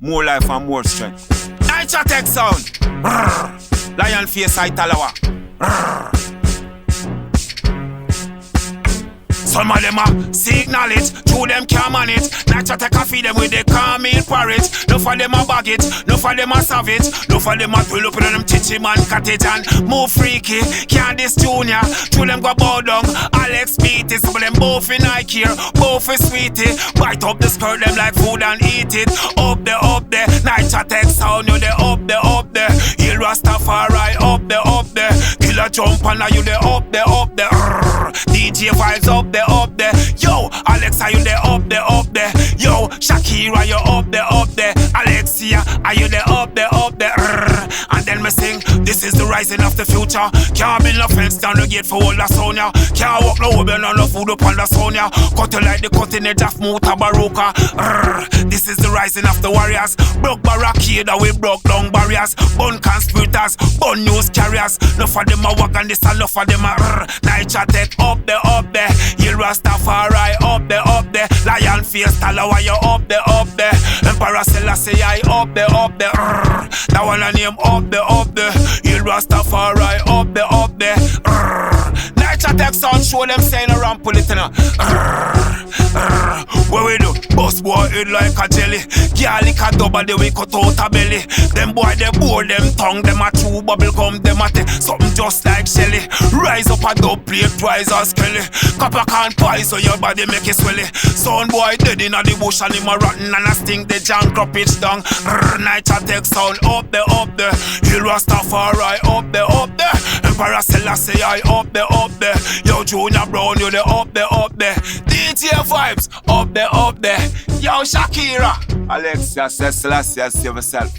more life and more strength. NitraTek Sound. Lion Face I-Talawah. Some of them a seek knowledge, through them can't manage. NitraTek a feed them with the caramel porridge. No for them a bag it, no for them a savage. No for them a pull up in them chichi man cottage and move freaky. Can't this junior, through them go bow down. Alex beat it, some of them both in Nike, both is sweetie. Bite up the skirt them like food and eat it. Up there, NitraTek Sound, you there, up there. Hill Rastafari, up there. Killer jump and you there, up there. DJ vibes up there. Yo, Alexa, you there, up there. Yo, Shakira, you up there. Alexia, are you there, up there. And then me sing, this is the rising of the future. Can't build no fence down the gate for all the Sonia. Can't walk no woman on no food upon the Sonia. Cut you like the cutting edge of Muta Baroka. This is the rising of the warriors. Broke barricade, we broke down barriers. Bun conspirators, bun news carriers. No for them a walk and this and no for them a NitraTek up there. Hill Rastafari up there. Lion Face AKA I-Talawah, you up there. Emperor Selassie I up there. That one a name up there. Hill Rastafari up there. NitraTek Sound show them saying around pull it in a. What we do? Bust boy head like a jelly. Garlic a double the way cut out a belly. Them boy they bore them tongue. Them a chew bubble gum. Them a take something just like Shelly. Rise up a dubplate twice as Kelly. Copper can't pie so your body make it swelly. Son boy dead in the bush and him a rotten and a stink the junk crop pitch down. NitraTek Sound up there. Hill Rastafari up there. Emperor Selassie I up there. Yo Junior Brown you the up there. DJ vibes up there. Yo Shakira. Alexia says Selassie save yourself.